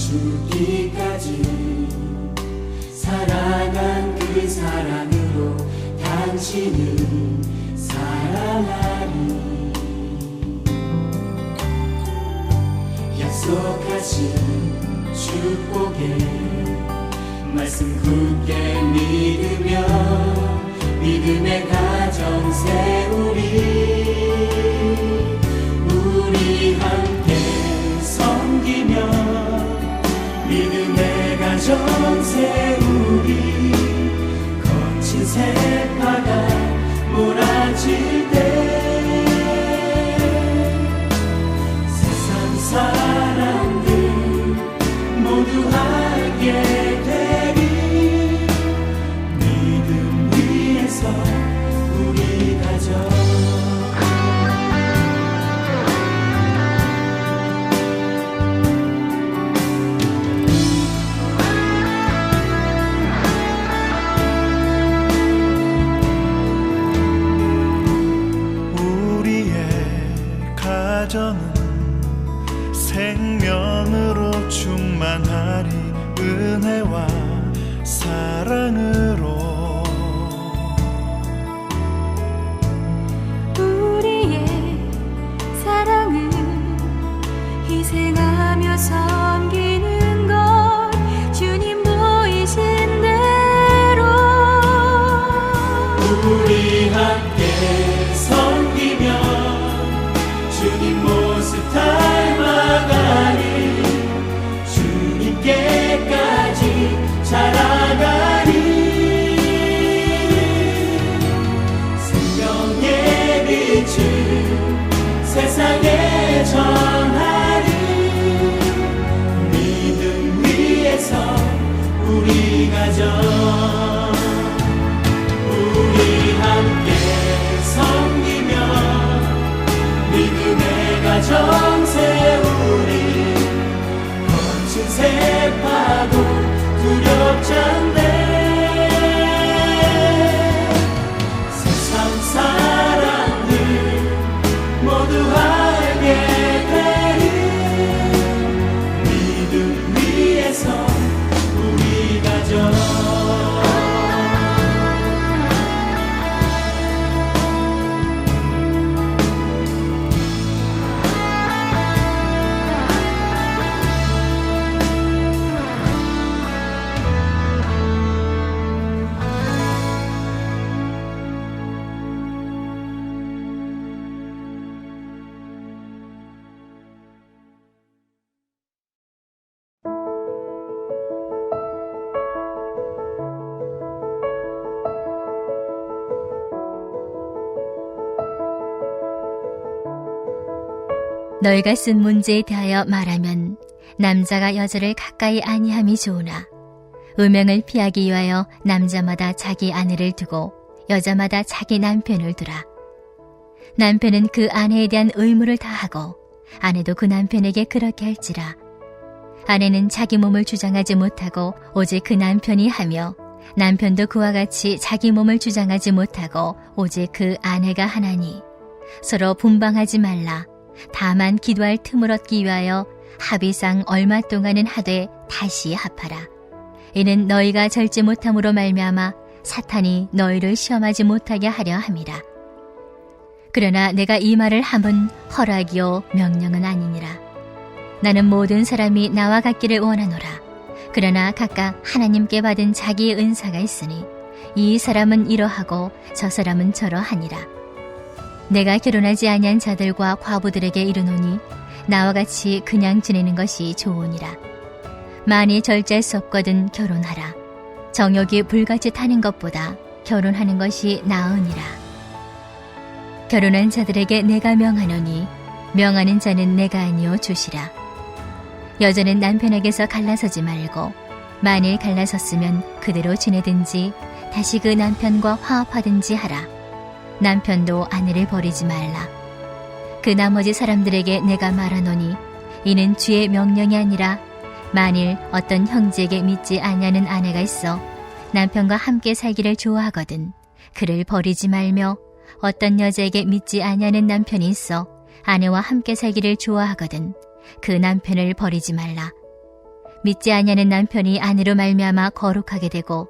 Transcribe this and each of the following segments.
죽기까지 사랑한 그 사랑으로 당신을 사랑하리. 약속하신 축복의 말씀 굳게 믿으며 믿음의 가정 세우리. 우리 함께 섬기며 믿음의 가정 세우리. 거친 세파가 몰아칠 때 세상 사람들 모두 알게 되리. 믿음 위에서 우리 가정. 가정은 생명으로 충만하리. 은혜와 사랑으로 우리의 사랑은 희생하며 섬기는 것 주님 보이신 대로. 우리 함께 섬기며 주님 모습 닮아가리. 주님께까지 자라가리. 생명의 빛을 세상에 전하리. 믿음 위에서 우리 가정. 우리 함께 섬기며 믿음의 가정 세우리. 거친 세파도 두렵지 않네. 세상 사람들 모두 알게 되리. 믿음 위에서 우리 가정. 너희가 쓴 문제에 대하여 말하면 남자가 여자를 가까이 아니함이 좋으나 음행을 피하기 위하여 남자마다 자기 아내를 두고 여자마다 자기 남편을 두라. 남편은 그 아내에 대한 의무를 다하고 아내도 그 남편에게 그렇게 할지라. 아내는 자기 몸을 주장하지 못하고 오직 그 남편이 하며 남편도 그와 같이 자기 몸을 주장하지 못하고 오직 그 아내가 하나니 서로 분방하지 말라. 다만 기도할 틈을 얻기 위하여 합의상 얼마 동안은 하되 다시 합하라. 이는 너희가 절제 못함으로 말미암아 사탄이 너희를 시험하지 못하게 하려 함이라. 그러나 내가 이 말을 함은 허락이요 명령은 아니니라. 나는 모든 사람이 나와 같기를 원하노라. 그러나 각각 하나님께 받은 자기의 은사가 있으니 이 사람은 이러하고 저 사람은 저러하니라. 내가 결혼하지 아니한 자들과 과부들에게 이르노니 나와 같이 그냥 지내는 것이 좋으니라. 만일 절제할 수 없거든 결혼하라. 정욕이 불같이 타는 것보다 결혼하는 것이 나으니라. 결혼한 자들에게 내가 명하노니 명하는 자는 내가 아니요 주시라. 여자는 남편에게서 갈라서지 말고 만일 갈라섰으면 그대로 지내든지 다시 그 남편과 화합하든지 하라. 남편도 아내를 버리지 말라. 그 나머지 사람들에게 내가 말하노니 이는 주의 명령이 아니라 만일 어떤 형제에게 믿지 아니하는 아내가 있어 남편과 함께 살기를 좋아하거든 그를 버리지 말며 어떤 여자에게 믿지 아니하는 남편이 있어 아내와 함께 살기를 좋아하거든 그 남편을 버리지 말라. 믿지 아니하는 남편이 아내로 말미암아 거룩하게 되고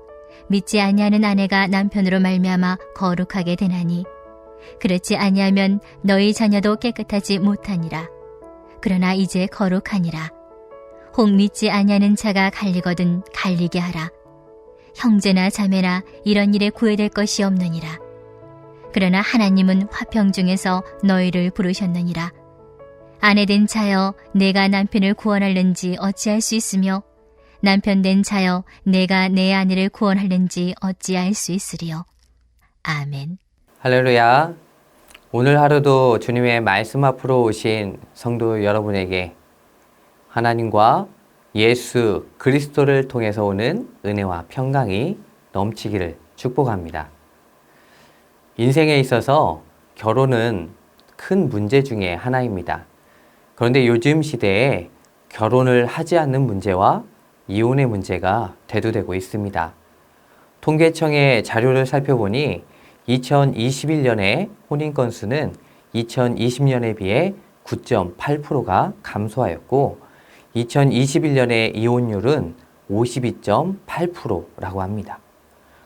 믿지 아니하는 아내가 남편으로 말미암아 거룩하게 되나니 그렇지 아니하면 너희 자녀도 깨끗하지 못하니라. 그러나 이제 거룩하니라. 혹 믿지 아니하는 자가 갈리거든 갈리게 하라. 형제나 자매나 이런 일에 구애될 것이 없느니라. 그러나 하나님은 화평 중에서 너희를 부르셨느니라. 아내된 자여 내가 남편을 구원할는지 어찌할 수 있으며 남편된 자여 내가 내 아내를 구원할는지 어찌할 수 있으리요. 아멘. 할렐루야. 오늘 하루도 주님의 말씀 앞으로 오신 성도 여러분에게 하나님과 예수 그리스도를 통해서 오는 은혜와 평강이 넘치기를 축복합니다. 인생에 있어서 결혼은 큰 문제 중에 하나입니다. 그런데 요즘 시대에 결혼을 하지 않는 문제와 이혼의 문제가 대두되고 있습니다. 통계청의 자료를 살펴보니 2021년에 혼인 건수는 2020년에 비해 9.8%가 감소하였고 2021년의 이혼율은 52.8%라고 합니다.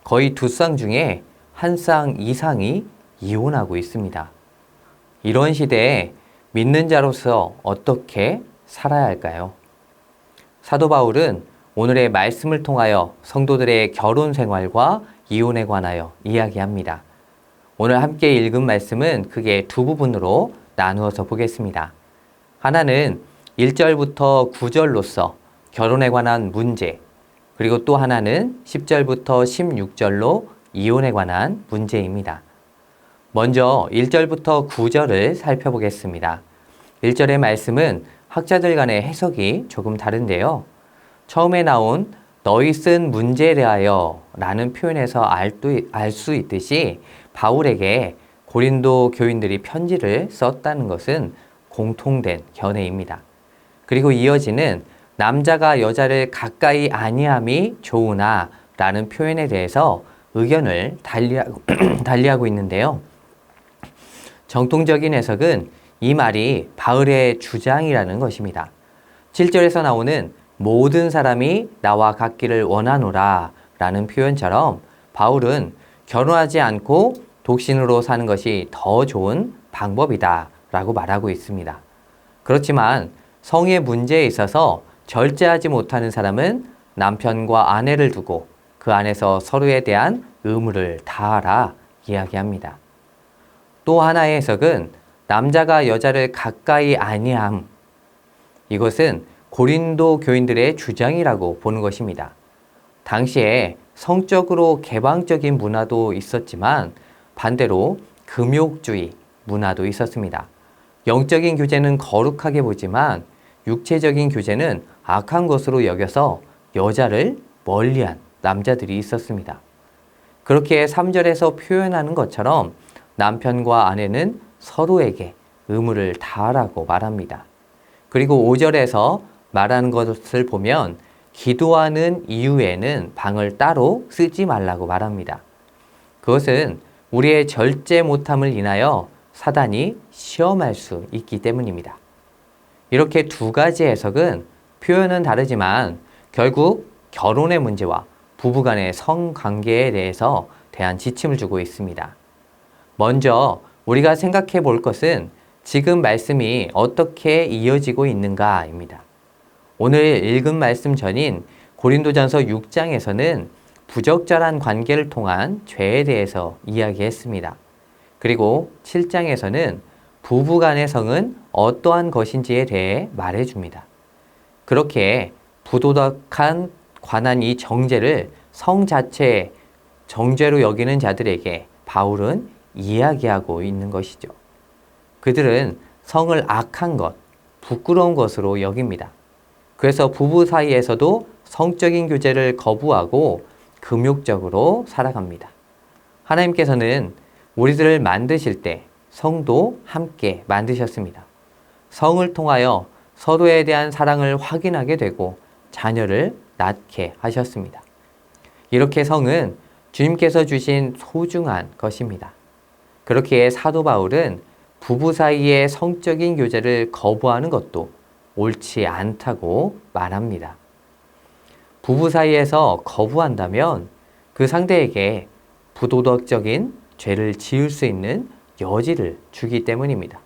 거의 두 쌍 중에 한 쌍 이상이 이혼하고 있습니다. 이런 시대에 믿는 자로서 어떻게 살아야 할까요? 사도 바울은 오늘의 말씀을 통하여 성도들의 결혼 생활과 이혼에 관하여 이야기합니다. 오늘 함께 읽은 말씀은 크게 두 부분으로 나누어서 보겠습니다. 하나는 1절부터 9절로서 결혼에 관한 문제, 그리고 또 하나는 10절부터 16절로 이혼에 관한 문제입니다. 먼저 1절부터 9절을 살펴보겠습니다. 1절의 말씀은 학자들 간의 해석이 조금 다른데요. 처음에 나온 너희 쓴 문제에 대하여 라는 표현에서 알 수 있듯이 바울에게 고린도 교인들이 편지를 썼다는 것은 공통된 견해입니다. 그리고 이어지는 남자가 여자를 가까이 아니함이 좋으나 라는 표현에 대해서 의견을 달리하고 있는데요. 정통적인 해석은 이 말이 바울의 주장이라는 것입니다. 7절에서 나오는 모든 사람이 나와 같기를 원하노라 라는 표현처럼 바울은 결혼하지 않고 독신으로 사는 것이 더 좋은 방법이다 라고 말하고 있습니다. 그렇지만 성의 문제에 있어서 절제하지 못하는 사람은 남편과 아내를 두고 그 안에서 서로에 대한 의무를 다하라 이야기합니다. 또 하나의 해석은 남자가 여자를 가까이 아니함, 이것은 고린도 교인들의 주장이라고 보는 것입니다. 당시에 성적으로 개방적인 문화도 있었지만 반대로 금욕주의 문화도 있었습니다. 영적인 교제는 거룩하게 보지만 육체적인 교제는 악한 것으로 여겨서 여자를 멀리한 남자들이 있었습니다. 그렇게 3절에서 표현하는 것처럼 남편과 아내는 서로에게 의무를 다하라고 말합니다. 그리고 5절에서 말하는 것을 보면 기도하는 이후에는 방을 따로 쓰지 말라고 말합니다. 그것은 우리의 절제 못함을 인하여 사단이 시험할 수 있기 때문입니다. 이렇게 두 가지 해석은 표현은 다르지만 결국 결혼의 문제와 부부간의 성관계에 대한 지침을 주고 있습니다. 먼저 우리가 생각해 볼 것은 지금 말씀이 어떻게 이어지고 있는가입니다. 오늘 읽은 말씀 전인 고린도전서 6장에서는 부적절한 관계를 통한 죄에 대해서 이야기했습니다. 그리고 7장에서는 부부간의 성은 어떠한 것인지에 대해 말해줍니다. 그렇게 부도덕한 관한 이 정죄를 성 자체의 정죄로 여기는 자들에게 바울은 이야기하고 있는 것이죠. 그들은 성을 악한 것, 부끄러운 것으로 여깁니다. 그래서 부부 사이에서도 성적인 교제를 거부하고 금욕적으로 살아갑니다. 하나님께서는 우리들을 만드실 때 성도 함께 만드셨습니다. 성을 통하여 서로에 대한 사랑을 확인하게 되고 자녀를 낳게 하셨습니다. 이렇게 성은 주님께서 주신 소중한 것입니다. 그렇기에 사도 바울은 부부 사이의 성적인 교제를 거부하는 것도 옳지 않다고 말합니다. 부부 사이에서 거부한다면 그 상대에게 부도덕적인 죄를 지을 수 있는 여지를 주기 때문입니다.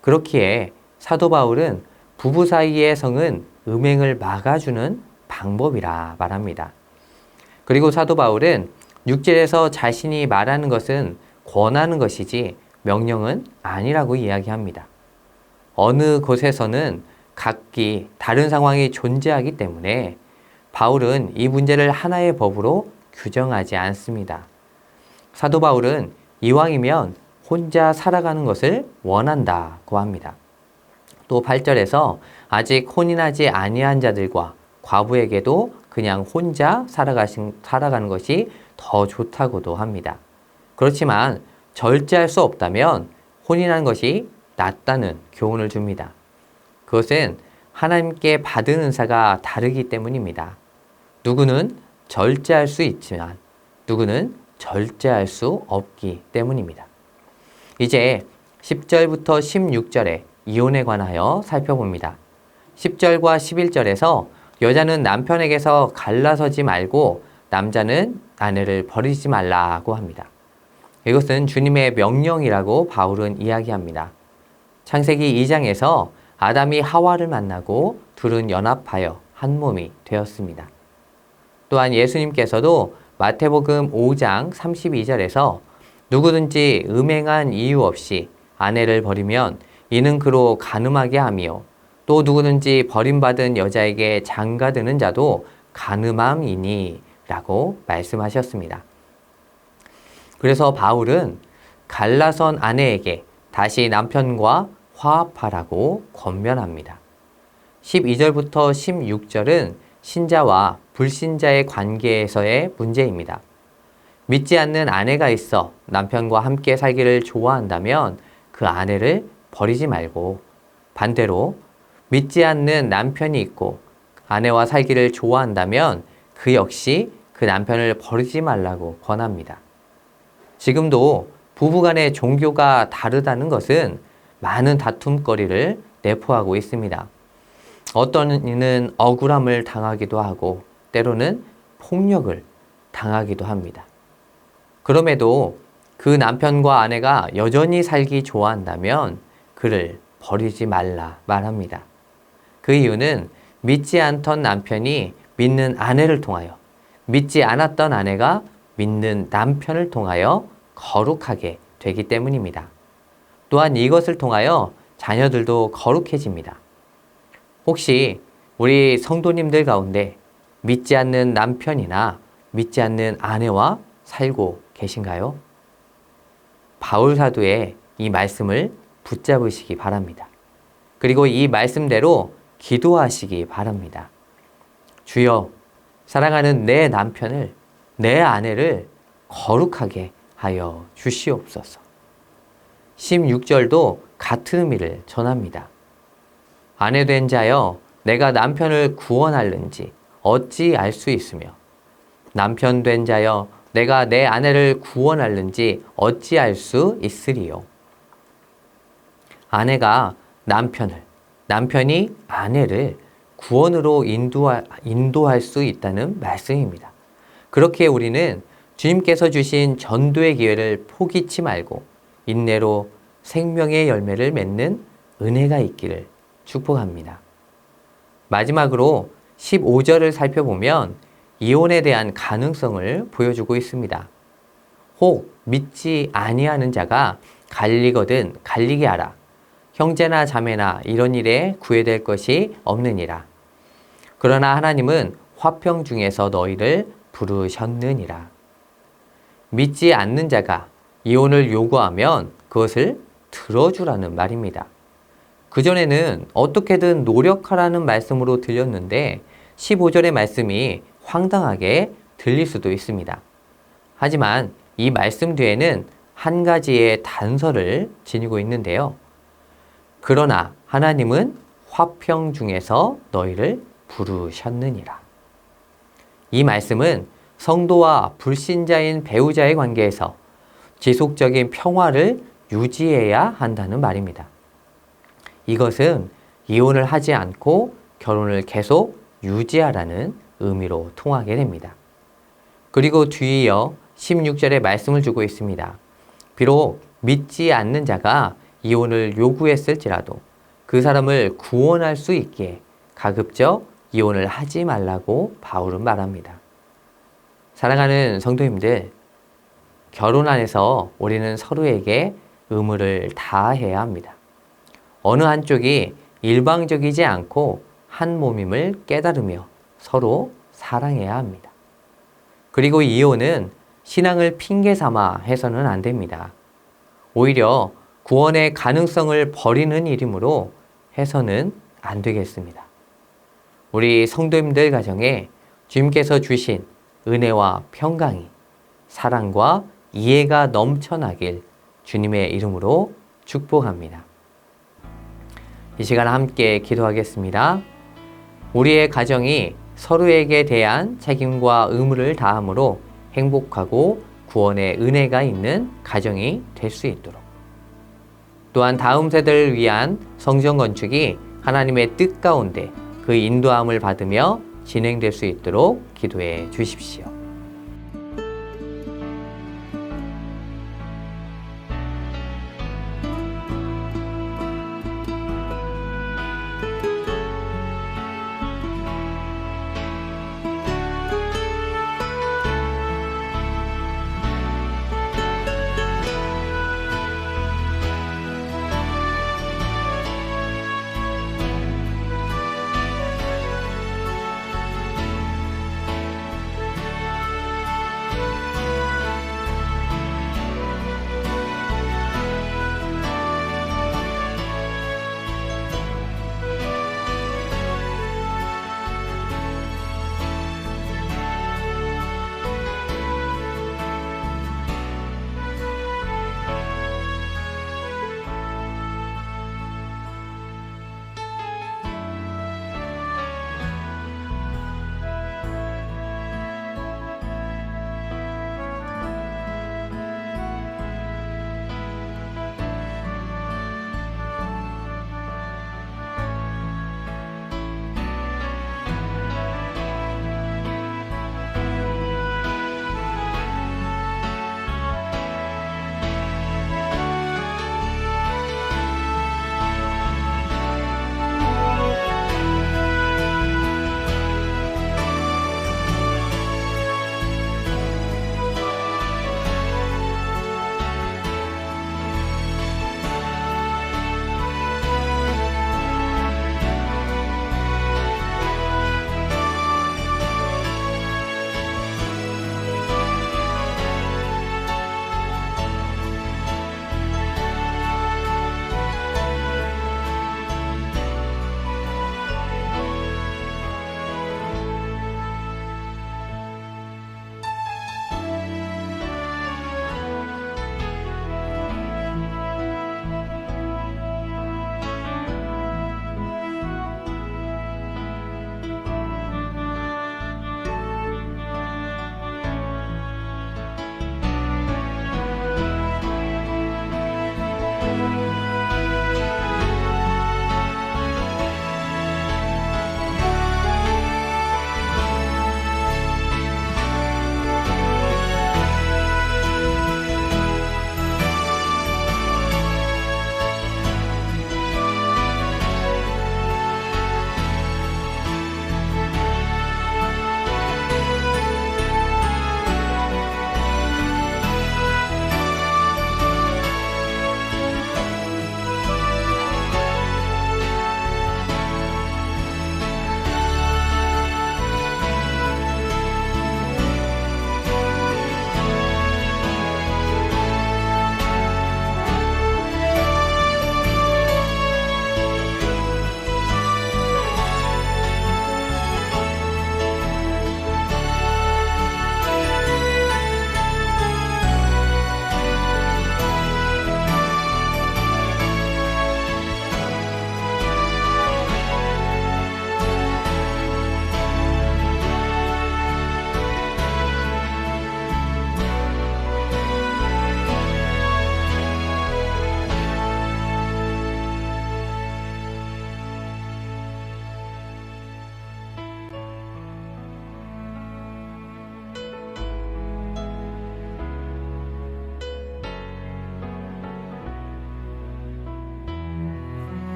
그렇기에 사도 바울은 부부 사이의 성은 음행을 막아주는 방법이라 말합니다. 그리고 사도 바울은 6절에서 자신이 말하는 것은 권하는 것이지 명령은 아니라고 이야기합니다. 어느 곳에서는 각기 다른 상황이 존재하기 때문에 바울은 이 문제를 하나의 법으로 규정하지 않습니다. 사도 바울은 이왕이면 혼자 살아가는 것을 원한다고 합니다. 또 8절에서 아직 혼인하지 아니한 자들과 과부에게도 그냥 혼자 살아가는 것이 더 좋다고도 합니다. 그렇지만 절제할 수 없다면 혼인한 것이 낫다는 교훈을 줍니다. 그것은 하나님께 받은 은사가 다르기 때문입니다. 누구는 절제할 수 있지만 누구는 절제할 수 없기 때문입니다. 이제 10절부터 16절에 이혼에 관하여 살펴봅니다. 10절과 11절에서 여자는 남편에게서 갈라서지 말고 남자는 아내를 버리지 말라고 합니다. 이것은 주님의 명령이라고 바울은 이야기합니다. 창세기 2장에서 아담이 하와를 만나고 둘은 연합하여 한 몸이 되었습니다. 또한 예수님께서도 마태복음 5장 32절에서 누구든지 음행한 이유 없이 아내를 버리면 이는 그로 간음하게 하며 또 누구든지 버림받은 여자에게 장가드는 자도 간음함이니 라고 말씀하셨습니다. 그래서 바울은 갈라선 아내에게 다시 남편과 화합하라고 권면합니다. 12절부터 16절은 신자와 불신자의 관계에서의 문제입니다. 믿지 않는 아내가 있어 남편과 함께 살기를 좋아한다면 그 아내를 버리지 말고 반대로 믿지 않는 남편이 있고 아내와 살기를 좋아한다면 그 역시 그 남편을 버리지 말라고 권합니다. 지금도 부부간의 종교가 다르다는 것은 많은 다툼거리를 내포하고 있습니다. 어떤 이는 억울함을 당하기도 하고 때로는 폭력을 당하기도 합니다. 그럼에도 그 남편과 아내가 여전히 살기 좋아한다면 그를 버리지 말라 말합니다. 그 이유는 믿지 않던 남편이 믿는 아내를 통하여 믿지 않았던 아내가 믿는 남편을 통하여 거룩하게 되기 때문입니다. 또한 이것을 통하여 자녀들도 거룩해집니다. 혹시 우리 성도님들 가운데 믿지 않는 남편이나 믿지 않는 아내와 살고 계신가요? 바울 사도의 이 말씀을 붙잡으시기 바랍니다. 그리고 이 말씀대로 기도하시기 바랍니다. 주여, 사랑하는 내 남편을, 내 아내를 거룩하게 하여 주시옵소서. 16절도 같은 의미를 전합니다. 아내 된 자여, 내가 남편을 구원하는지 어찌 알 수 있으며 남편 된 자여, 내가 내 아내를 구원하는지 어찌 알 수 있으리요. 아내가 남편을, 남편이 아내를 구원으로 인도할 수 있다는 말씀입니다. 그렇게 우리는 주님께서 주신 전도의 기회를 포기치 말고 인내로 생명의 열매를 맺는 은혜가 있기를 축복합니다. 마지막으로 15절을 살펴보면 이혼에 대한 가능성을 보여주고 있습니다. 혹 믿지 아니하는 자가 갈리거든 갈리게 하라. 형제나 자매나 이런 일에 구애될 것이 없느니라. 그러나 하나님은 화평 중에서 너희를 부르셨느니라. 믿지 않는 자가 이혼을 요구하면 그것을 들어주라는 말입니다. 그전에는 어떻게든 노력하라는 말씀으로 들렸는데 15절의 말씀이 황당하게 들릴 수도 있습니다. 하지만 이 말씀 뒤에는 한 가지의 단서를 지니고 있는데요. 그러나 하나님은 화평 중에서 너희를 부르셨느니라. 이 말씀은 성도와 불신자인 배우자의 관계에서 지속적인 평화를 유지해야 한다는 말입니다. 이것은 이혼을 하지 않고 결혼을 계속 유지하라는 의미로 통하게 됩니다. 그리고 뒤이어 16절에 말씀을 주고 있습니다. 비록 믿지 않는 자가 이혼을 요구했을지라도 그 사람을 구원할 수 있기에 가급적 이혼을 하지 말라고 바울은 말합니다. 사랑하는 성도님들, 결혼 안에서 우리는 서로에게 의무를 다해야 합니다. 어느 한쪽이 일방적이지 않고 한 몸임을 깨달으며 서로 사랑해야 합니다. 그리고 이혼은 신앙을 핑계 삼아 해서는 안 됩니다. 오히려 구원의 가능성을 버리는 일이므로 해서는 안 되겠습니다. 우리 성도님들 가정에 주님께서 주신 은혜와 평강이, 사랑과 이해가 넘쳐나길 주님의 이름으로 축복합니다. 이 시간 함께 기도하겠습니다. 우리의 가정이 서로에게 대한 책임과 의무를 다함으로 행복하고 구원의 은혜가 있는 가정이 될 수 있도록, 또한 다음 세대를 위한 성전 건축이 하나님의 뜻 가운데 그 인도함을 받으며 진행될 수 있도록 기도해 주십시오.